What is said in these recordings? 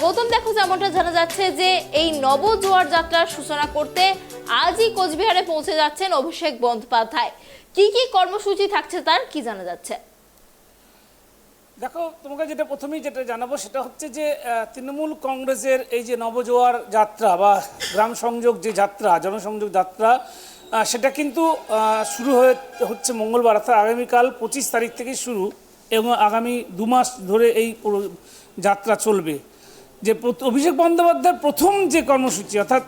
গৌতম, দেখো যেমনটা জানা যাচ্ছে যে এই নবজোয়ার যাত্রার সূচনা করতে আজই কোচবিহারে পৌঁছে যাচ্ছেন অভিষেক বন্দ্যোপাধ্যায়। কি কি কর্মসূচি থাকছে তার কি জানা যাচ্ছে? দেখো, তোমাকে প্রথমেই জানাবো সেটা হচ্ছে যে তৃণমূল কংগ্রেসের এই যে নবজোয়ার যাত্রা বা গ্রাম সংযোগ যে যাত্রা, জনসংযোগ যাত্রা, সেটা কিন্তু শুরু হচ্ছে মঙ্গলবার, অর্থাৎ আগামীকাল 25 তারিখ থেকে শুরু এবং আগামী 2 মাস ধরে এই যাত্রা চলবে। যে অভিষেক বন্দ্যোপাধ্যায়ের প্রথম যে কর্মসূচি, অর্থাৎ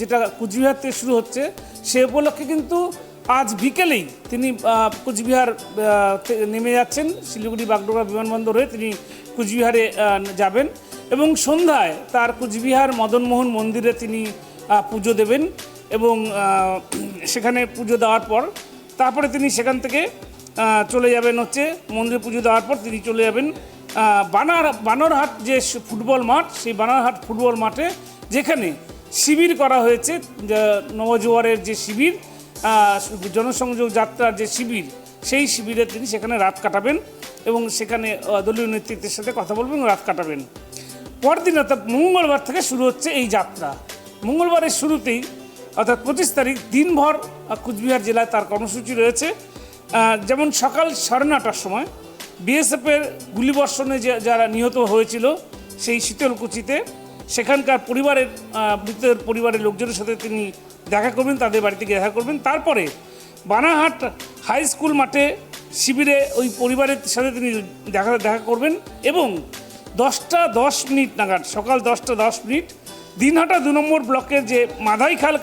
যেটা কুচবিহার থেকে শুরু হচ্ছে, সে উপলক্ষে কিন্তু আজ বিকেলেই তিনি কুচবিহার নেমে যাচ্ছেন। শিলিগুড়ি বাগডোগরা বিমানবন্দর হয়ে তিনি কুচবিহারে যাবেন এবং সন্ধ্যায় তার কুচবিহার মদনমোহন মন্দিরে তিনি পুজো দেবেন এবং সেখানে পুজো দেওয়ার পর তারপরে তিনি সেখান থেকে চলে যাবেন মন্দিরে পুজো দেওয়ার পর তিনি চলে যাবেন বানরহাট যে ফুটবল মাঠ, সেই বানরহাট ফুটবল মাঠে যেখানে শিবির করা হয়েছে, নবজোয়ারের যে শিবির, জনসংযোগ যাত্রার যে শিবির, সেই শিবিরে তিনি সেখানে রাত কাটাবেন এবং সেখানে দলীয় নেতৃত্বের সাথে কথা বলবেন, রাত কাটাবেন। পরদিন অর্থাৎ মঙ্গলবার থেকে শুরু হচ্ছে এই যাত্রা। মঙ্গলবারের শুরুতেই অর্থাৎ 25 তারিখ দিনভর কুচবিহার জেলায় তার কর্মসূচি রয়েছে। যেমন সকাল 9:30টার সময় বিএসএফের গুলিবর্ষণে যারা নিহত হয়েছিল সেই শীতলকুচিতে সেখানকার মৃতের পরিবারের লোকজনের সাথে তিনি দেখা করবেন, তাদের বাড়িতে গিয়ে দেখা করবেন। তারপরে বানারহাট হাই স্কুল মাঠে শিবিরে ওই পরিবারের সাথে তিনি দেখা করবেন এবং 10:10 নাগাদ, সকাল 10:10 দিনহাটা 2 নম্বর ব্লকের যে মাধাইখাল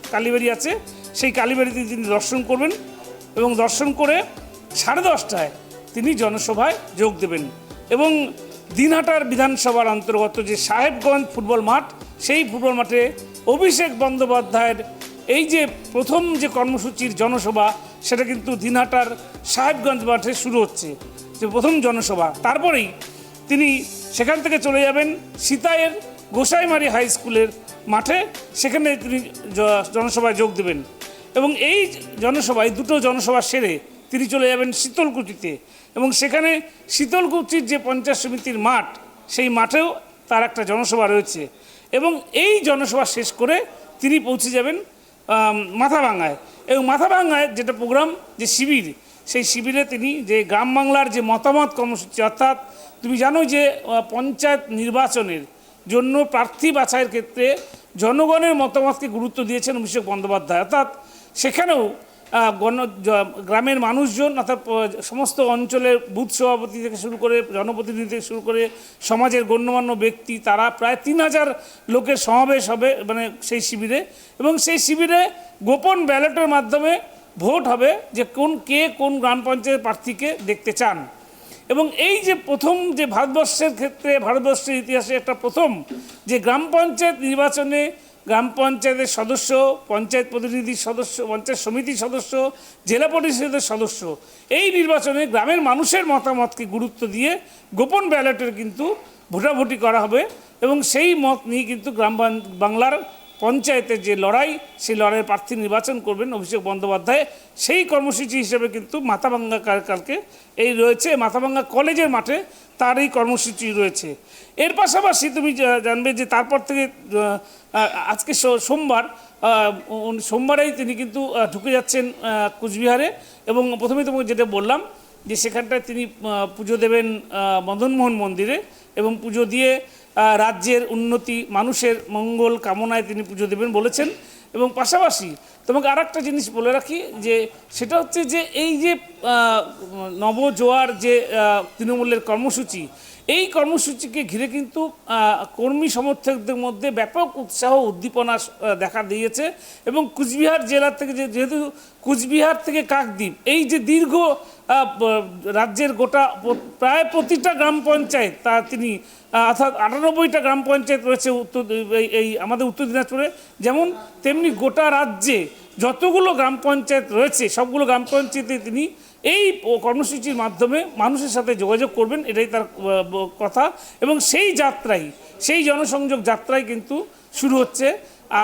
কালীবাড়ি আছে, সেই কালীবাড়িতে তিনি দর্শন করবেন এবং দর্শন করে 10:30টায় তিনি জনসভায় যোগ দেবেন এবং দিনহাটার বিধানসভার অন্তর্গত যে সাহেবগঞ্জ ফুটবল মাঠ, সেই ফুটবল মাঠে অভিষেক বন্দ্যোপাধ্যায়ের এই যে প্রথম যে কর্মসূচির জনসভা, সেটা কিন্তু দিনহাটার সাহেবগঞ্জ মাঠে শুরু হচ্ছে, যে প্রথম জনসভা। তারপরেই তিনি সেখান থেকে চলে যাবেন সিতাইয়ের গোসাইমারি হাই স্কুলের মাঠে, সেখানে তিনি জনসভায় যোগ দেবেন এবং এই জনসভায় 2টো জনসভা সেরে তিনি চলে যাবেন শীতলকুচিতে এবং সেখানে শীতলকুচির যে পঞ্চায়েত সমিতির মাঠ, সেই মাঠেও তার একটা জনসভা রয়েছে এবং এই জনসভা শেষ করে তিনি পৌঁছে যাবেন মাথাভাঙ্গায় এবং মাথাভাঙ্গায় যেটা প্রোগ্রাম, যে শিবির, সেই শিবিরে তিনি যে গ্রাম বাংলার যে মতামত কর্মসূচি, অর্থাৎ তুমি জানো যে পঞ্চায়েত নির্বাচনের জন্য প্রার্থী বাছাইয়ের ক্ষেত্রে জনগণের মতামতকে গুরুত্ব দিয়েছেন অভিষেক বন্দ্যোপাধ্যায়। অর্থাৎ সেখানেও গ্রামের মানুষজন, অর্থাৎ সমস্ত অঞ্চলের বুথ সভাপতি থেকে শুরু করে জনপ্রতিনিধি থেকে শুরু করে সমাজের গণ্যমান্য ব্যক্তি, তারা প্রায় 3000 লোকের সমাবেশ হবে সেই শিবিরে এবং সেই শিবিরে গোপন ব্যালটের মাধ্যমে ভোট হবে যে কে কোন গ্রাম পঞ্চায়েত প্রার্থীকে দেখতে চান। এবং এই যে প্রথম, যে ভারতবর্ষের ক্ষেত্রে, ভারতবর্ষের ইতিহাসে একটা প্রথম, যে গ্রাম পঞ্চায়েত নির্বাচনে গ্রাম পঞ্চায়েতের সদস্য, পঞ্চায়েত প্রতিনিধির সদস্য, পঞ্চায়েত সমিতির সদস্য, জেলা পরিষদের সদস্য, এই নির্বাচনে গ্রামের মানুষের মতামতকে গুরুত্ব দিয়ে গোপন ব্যালটের কিন্তু ভোটাভুটি করা হবে এবং সেই মত নিয়ে কিন্তু গ্রাম বাংলার পঞ্চায়েতের যে লড়াই, সেই লড়াইয়ের প্রার্থী নির্বাচন করবেন অভিষেক বন্দ্যোপাধ্যায়। সেই কর্মসূচি হিসেবে কিন্তু মাথাভাঙ্গা কালকে এই রয়েছে, মাথাভাঙ্গা কলেজের মাঠে তার এই কর্মসূচি রয়েছে। এর পাশাপাশি তুমি জানবে যে তারপর থেকে আজকে সোমবারেই তিনি কিন্তু ঢুকে যাচ্ছেন কুচবিহারে এবং প্রথমে তোমাকে যেটা বললাম যে সেখানটায় তিনি পুজো দেবেন মদনমোহন মন্দিরে এবং পুজো দিয়ে রাজ্যের উন্নতি, মানুষের মঙ্গল কামনায় তিনি পুজো দেবেন বলেছেন। এবং পাশাপাশি তোমাকে আর একটা জিনিস বলে রাখি, যে সেটা হচ্ছে যে এই যে নবজোয়ার যে তৃণমূলের কর্মসূচি, এই কর্মসূচিকে ঘিরে কিন্তু কর্মী সমর্থকদের মধ্যে ব্যাপক উৎসাহ উদ্দীপনা দেখা দিয়েছে এবং কুচবিহার জেলা থেকে, যেহেতু কুচবিহার থেকে কাকদ্বীপ, এই যে দীর্ঘ রাজ্যের গোটা প্রায় প্রতিটা গ্রাম পঞ্চায়েত তিনি, অর্থাৎ 98টা গ্রাম পঞ্চায়েত রয়েছে এই আমাদের উত্তর দিনাজপুরে, যেমন তেমনি গোটা রাজ্যে যতগুলো গ্রাম পঞ্চায়েত রয়েছে সবগুলো গ্রাম পঞ্চায়েতে তিনি এই কর্মসূচির মাধ্যমে মানুষের সাথে যোগাযোগ করবেন, এটাই তার কথা। এবং সেই যাত্রাই, সেই জনসংযোগ যাত্রাই কিন্তু শুরু হচ্ছে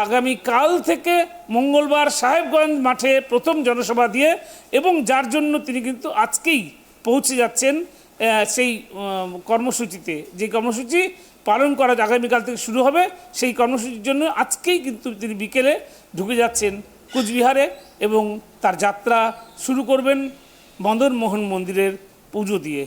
আগামীকাল থেকে মঙ্গলবার সাহেবগঞ্জ মাঠে প্রথম জনসভা দিয়ে এবং যার জন্য তিনি কিন্তু আজকেই পৌঁছে যাচ্ছেন সেই কর্মসূচিতে, যে কর্মসূচি পালন করা আগামীকাল থেকে শুরু হবে, সেই কর্মসূচির জন্য আজকেই কিন্তু তিনি বিকেলে ঢুকে যাচ্ছেন কোচবিহারে এবং তার যাত্রা শুরু করবেন মদন মোহন মন্দিরের পুজো দিয়ে।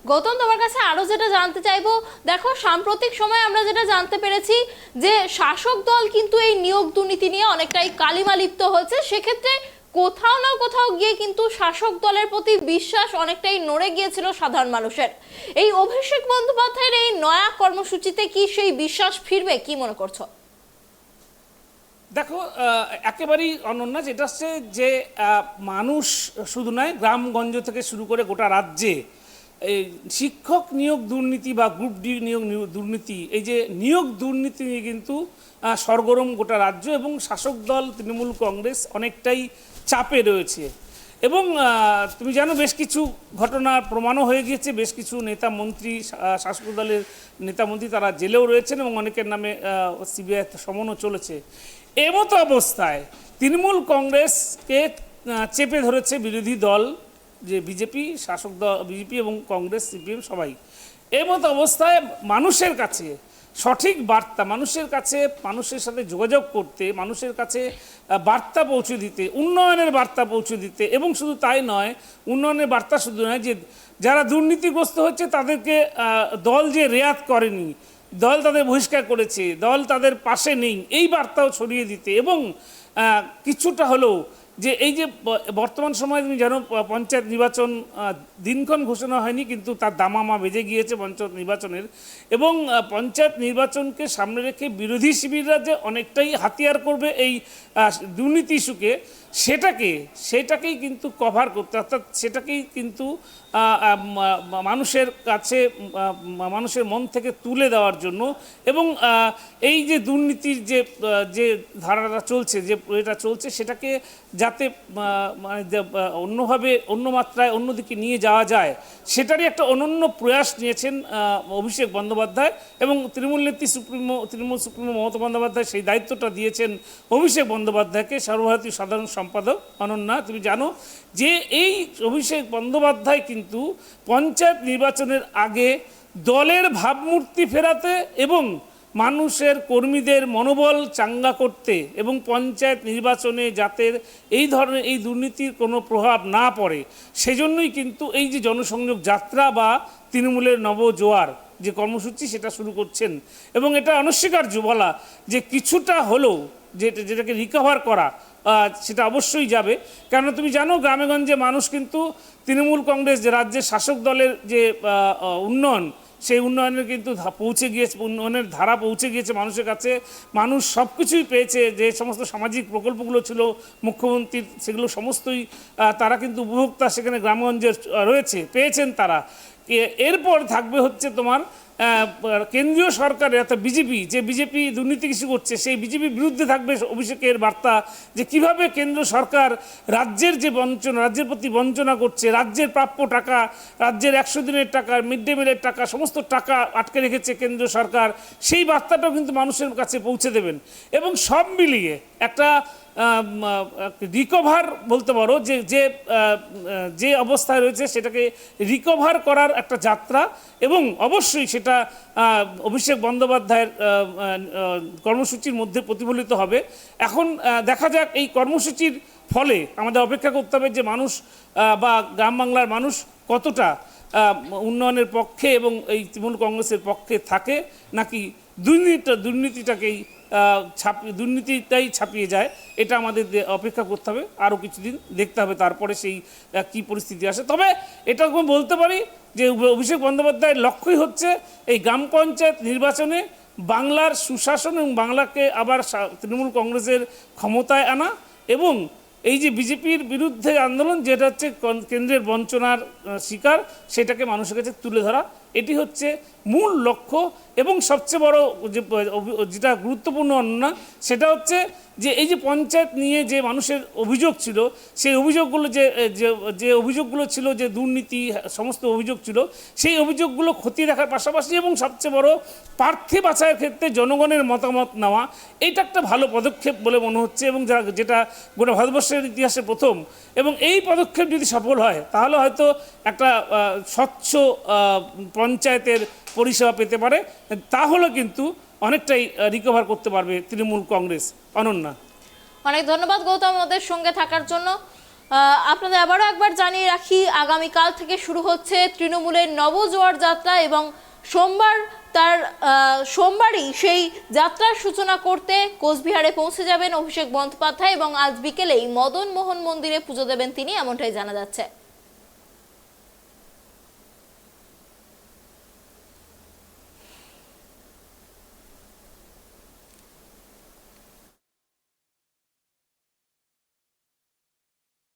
গৌতম, তোমার কাছে আরো যেটা জানতে চাইবো, দেখো সাম্প্রতিক সময় আমরা যেটা জানতে পেরেছি যে শাসক দল কিন্তু এই নিয়োগ দুর্নীতি নিয়ে অনেকটাই কালিমা লিপ্ত হয়েছে, সেক্ষেত্রে কোথাও না কোথাও গিয়ে কিন্তু শাসক দলের প্রতি বিশ্বাস অনেকটাই নড়ে গিয়েছিল সাধারণ মানুষের। এই অভিষেক বন্দ্যোপাধ্যায়ের এই নয়া কর্মসূচিতে কি সেই বিশ্বাস ফিরবে, কি মনে করছো? দেখো, একেবারেই অনন্য, যেটা হচ্ছে যে মানুষ শুধু নয়, গ্রামগঞ্জ থেকে শুরু করে গোটা রাজ্যে এই শিক্ষক নিয়োগ দুর্নীতি বা গ্রুপ ডি নিয়োগ দুর্নীতি, এই যে নিয়োগ দুর্নীতি নিয়ে কিন্তু সরগরম গোটা রাজ্য, এবং শাসক দল তৃণমূল কংগ্রেস অনেকটাই চাপে রয়েছে। এবং তুমি জানো বেশ কিছু ঘটনার প্রমাণও হয়ে গিয়েছে, বেশ কিছু নেতা মন্ত্রী, শাসক দলের নেতা মন্ত্রী তারা জেলেও রয়েছেন এবং অনেকের নামে সিবিআই সমনও চলেছে। এমতো অবস্থায় তৃণমূল কংগ্রেসকে চেপে ধরেছে বিরোধী দল, যে বিজেপি, শাসক দল বিজেপি এবং কংগ্রেস, সিপিএম সবাই। এমতো অবস্থায় মানুষের কাছে সঠিক বার্তা, মানুষের কাছে, মানুষের সাথে যোগাযোগ করতে, মানুষের কাছে বার্তা পৌঁছে দিতে, উন্নয়নের বার্তা পৌঁছে দিতে, এবং শুধু তাই নয়, উন্নয়নের বার্তা শুধু নয়, যে যারা দুর্নীতিগ্রস্ত হচ্ছে তাদেরকে দল যে রেয়াত করেনি, দল তাদের বহিষ্কার করেছে, দল তাদের পাশে নেই, এই বার্তাও ছড়িয়ে দিতে, এবং কিছুটা হলেও যে এই যে বর্তমান সময়ে তুমি জানো পঞ্চায়েত নির্বাচন দিনক্ষণ ঘোষণা হয়নি, কিন্তু তার দামামা বেজে গিয়েছে পঞ্চায়েত নির্বাচনের, এবং পঞ্চায়েত নির্বাচনকে সামনে রেখে বিরোধী শিবিররা যে অনেকটাই হাতিয়ার করবে এই দুর্নীতি ইস্যুকে, সেটাকেই কিন্তু কভার করতে, অর্থাৎ সেটাকেই কিন্তু মানুষের কাছে, মানুষের মন থেকে তুলে দেওয়ার জন্য, এবং এই যে দুর্নীতির যে ধারাটা চলছে, যে এটা চলছে, সেটাকে যাতে মানে অন্যভাবে, অন্য মাত্রায়, অন্যদিকে নিয়ে যাওয়া যায়, সেটারই একটা অনন্য প্রয়াস নিয়েছেন অভিষেক বন্দ্যোপাধ্যায়, এবং তৃণমূল সুপ্রিমো মমতা বন্দ্যোপাধ্যায় সেই দায়িত্বটা দিয়েছেন অভিষেক বন্দ্যোপাধ্যায়কে, সর্বভারতীয় সাধারণ সম্পাদক। অনন্যা, তুমি জানো যে এই অভিষেক বন্দ্যোপাধ্যায় কিন্তু পঞ্চায়েত নির্বাচনের আগে দলের ভাবমূর্তি ফেরাতে এবং মানুষের, কর্মীদের মনোবল চাঙ্গা করতে, এবং পঞ্চায়েত নির্বাচনে যাতে এই ধরনের এই দুর্নীতির কোনো প্রভাব না পড়ে, সেজন্যই কিন্তু এই যে জনসংযোগ যাত্রা বা তৃণমূলের নবজোয়ার যে কর্মসূচি, সেটা শুরু করছেন। এবং এটা অনস্বীকার্য বলা যে কিছুটা হলেও যেটাকে রিকভার করা, সেটা অবশ্যই যাবে। কেন তুমি জানো গ্রামেগঞ্জে মানুষ কিন্তু তৃণমূল কংগ্রেস, যে রাজ্যের শাসক দলের যে উন্নয়ন, সেই উন্নয়নের কিন্তু পৌঁছে গিয়েছে, উন্নয়নের ধারা পৌঁছে গিয়েছে মানুষের কাছে। মানুষ সব কিছুই পেয়েছে, যে সমস্ত সামাজিক প্রকল্পগুলো ছিল মুখ্যমন্ত্রীর, সেগুলো সমস্তই তারা কিন্তু উপভোক্তা সেখানে গ্রামগঞ্জে রয়েছে, পেয়েছেন তারা। এরপর থাকবে হচ্ছে তোমার কেন্দ্রীয় সরকারের, অর্থাৎ বিজেপি দুর্নীতি কিছু করছে, সেই বিজেপির বিরুদ্ধে থাকবে অভিষেকের বার্তা, যে কিভাবে কেন্দ্র সরকার রাজ্যের যে বঞ্চনা, রাজ্যের প্রতি বঞ্চনা করছে, রাজ্যের প্রাপ্য টাকা, রাজ্যের 100 দিনের টাকা, মিড ডে মিলের টাকা, সমস্ত টাকা আটকে রেখেছে কেন্দ্র সরকার, সেই বার্তাটাও কিন্তু মানুষের কাছে পৌঁছে দেবেন। এবং সব মিলিয়ে একটা রিকভার বলতে পারো, যে অবস্থায় রয়েছে সেটাকে রিকভার করার একটা যাত্রা, এবং অবশ্যই সেটা অভিষেক বন্দ্যোপাধ্যায়ের কর্মসূচির মধ্যে প্রতিফলিত হবে। এখন দেখা যাক এই কর্মসূচির ফলে, আমাদের অপেক্ষা করতে হবে যে মানুষ বা গ্রাম বাংলার মানুষ কতটা উন্নয়নের পক্ষে এবং এই তৃণমূল কংগ্রেসের পক্ষে থাকে, নাকি দুর্নীতিটাকেই দুর্নীতিটাই ছাপিয়ে যায়। এটা আমাদের অপেক্ষা করতে হবে, আরও কিছুদিন দেখতে হবে, তারপরে সেই কি পরিস্থিতি আসে। তবে এটা বলতে পারি যে অভিষেক বন্দ্যোপাধ্যায়ের লক্ষ্যই হচ্ছে এই গ্রাম পঞ্চায়েত নির্বাচনে বাংলার সুশাসন এবং বাংলাকে আবার তৃণমূল কংগ্রেসের ক্ষমতায় আনা, এবং এই যে বিজেপির বিরুদ্ধে আন্দোলন, যেটা হচ্ছে কেন্দ্রের বঞ্চনার শিকার, সেটাকে মানুষের কাছে তুলে ধরা, এটি হচ্ছে মূল লক্ষ্য। এবং সবচেয়ে বড় যেটা গুরুত্বপূর্ণ না সেটা হচ্ছে যে এই যে পঞ্চায়েত নিয়ে যে মানুষের অভিযোগ ছিল, সেই অভিযোগগুলো যে অভিযোগগুলো ছিল, যে দুর্নীতি সমস্ত অভিযোগ ছিল, সেই অভিযোগগুলো খতিয়ে দেখার পাশাপাশি এবং সবচেয়ে বড় প্রার্থী বাছাইয়ের ক্ষেত্রে জনগণের মতামত নেওয়া, এইটা একটা ভালো পদক্ষেপ বলে মনে হচ্ছে এবং যেটা গোটা ভারতবর্ষের ইতিহাসে প্রথম। এবং এই পদক্ষেপ যদি সফল হয় তাহলে হয়তো একটা স্বচ্ছ পঞ্চায়েতের পরিষেবা পেতে পারে, তাহলে কিন্তু অনেকটাই রিকভার করতে পারবে তৃণমূল কংগ্রেস। অনন্যা, অনেক ধন্যবাদ গৌতম আমাদের সঙ্গে থাকার জন্য। আপনাদের আবারও একবার জানিয়ে রাখি, আগামীকাল থেকে শুরু হচ্ছে তৃণমূলের নবজোয়ার যাত্রা এবং সোমবারই সেই যাত্রার সূচনা করতে কোচবিহারে পৌঁছে যাবেন অভিষেক বন্দ্যোপাধ্যায় এবং আজ বিকেলেই মদন মোহন মন্দিরে পুজো দেবেন তিনি, এমনটাই জানা যাচ্ছে।